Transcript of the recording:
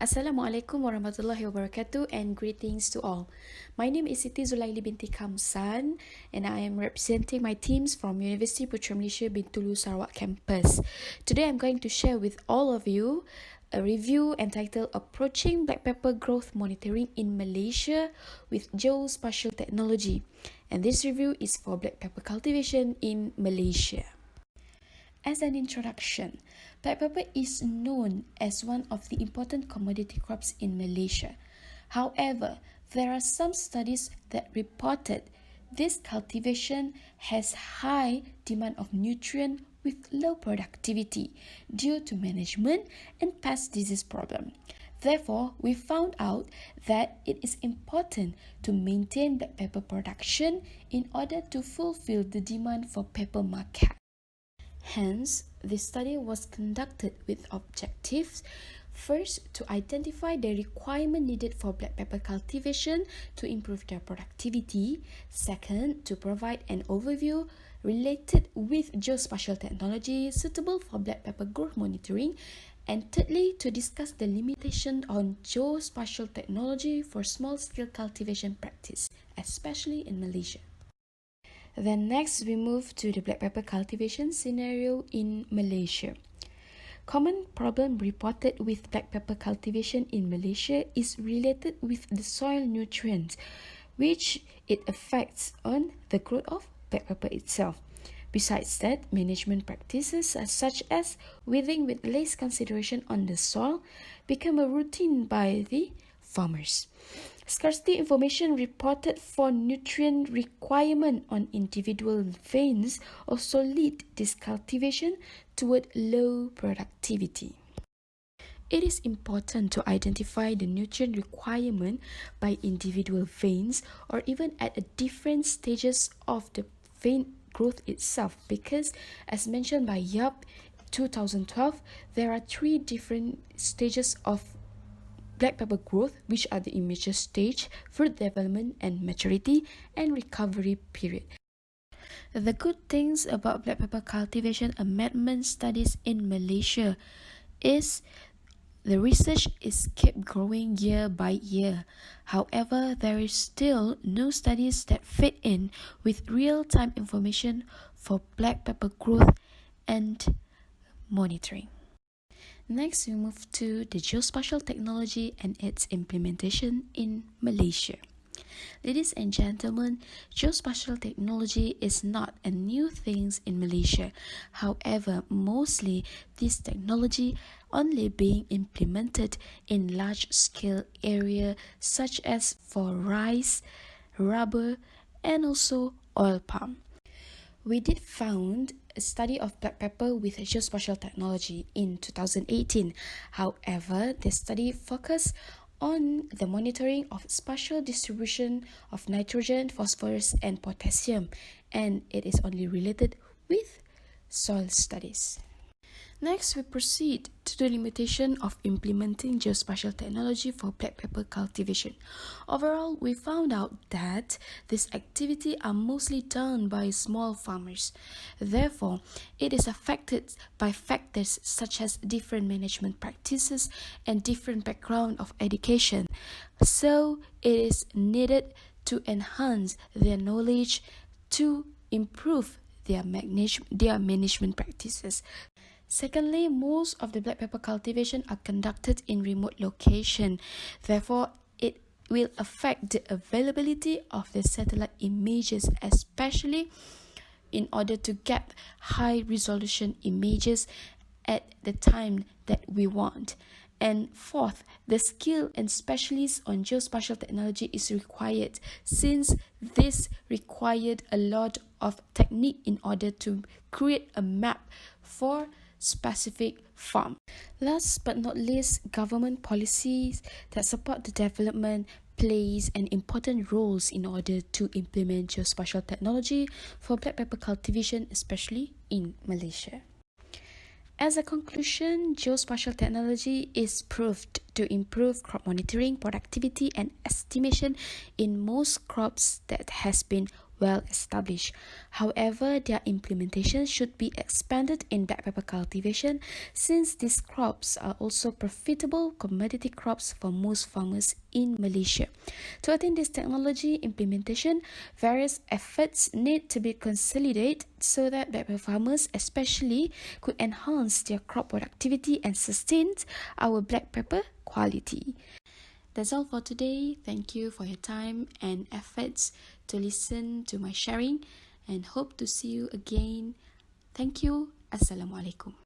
Assalamualaikum warahmatullahi wabarakatuh and greetings to all. My name is Siti Zulaili binti Kamsan and I am representing my teams from University Putra Malaysia Bintulu Sarawak campus. Today I'm going to share with all of you a review entitled Approaching Black Pepper Growth Monitoring in Malaysia with Geospatial Technology. And this review is for black pepper cultivation in Malaysia. As an introduction, black pepper is known as one of the important commodity crops in Malaysia. However, there are some studies that reported this cultivation has high demand of nutrient with low productivity due to management and pest disease problem. Therefore, we found out that it is important to maintain black pepper production in order to fulfill the demand for pepper market. Hence, this study was conducted with objectives. First, to identify the requirement needed for black pepper cultivation to improve their productivity. Second, to provide an overview related with geospatial technology suitable for black pepper growth monitoring. And thirdly, to discuss the limitation on geospatial technology for small-scale cultivation practice, especially in Malaysia. Then next, we move to the black pepper cultivation scenario in Malaysia. Common problem reported with black pepper cultivation in Malaysia is related with the soil nutrients, which it affects on the growth of black pepper itself. Besides that, management practices such as weeding with less consideration on the soil become a routine by the farmers. Scarcity information reported for nutrient requirement on individual veins also lead this cultivation toward low productivity. It is important to identify the nutrient requirement by individual veins or even at different stages of the vein growth itself, because as mentioned by Yap 2012, there are 3 different stages of black pepper growth, which are the immature stage, fruit development and maturity, and recovery period. The good things about black pepper cultivation amendment studies in Malaysia is the research is kept growing year by year. However, there is still no studies that fit in with real-time information for black pepper growth and monitoring. Next, we move to the geospatial technology and its implementation in Malaysia. Ladies and gentlemen, geospatial technology is not a new thing in Malaysia. However, mostly this technology only being implemented in large-scale area such as for rice, rubber, and also oil palm. We did found a study of black pepper with geospatial technology in 2018. However, the study focused on the monitoring of spatial distribution of nitrogen, phosphorus, and potassium, and it is only related with soil studies. Next, we proceed to the limitation of implementing geospatial technology for black pepper cultivation. Overall, we found out that this activity are mostly done by small farmers. Therefore, it is affected by factors such as different management practices and different background of education. So, it is needed to enhance their knowledge to improve their management practices. Secondly, most of the black pepper cultivation are conducted in remote location. Therefore, it will affect the availability of the satellite images, especially in order to get high resolution images at the time that we want. And fourth, the skill and specialists on geospatial technology is required, since this required a lot of technique in order to create a map for specific farm. Last but not least, government policies that support the development plays an important roles in order to implement geospatial technology for black pepper cultivation, especially in Malaysia. As a conclusion, geospatial technology is proved to improve crop monitoring, productivity, and estimation in most crops that has been well established. However, their implementation should be expanded in black pepper cultivation, since these crops are also profitable commodity crops for most farmers in Malaysia. To attain this technology implementation, various efforts need to be consolidated so that black pepper farmers especially could enhance their crop productivity and sustain our black pepper quality. That's all for today. Thank you for your time and efforts to listen to my sharing, and hope to see you again. Thank you. Assalamualaikum.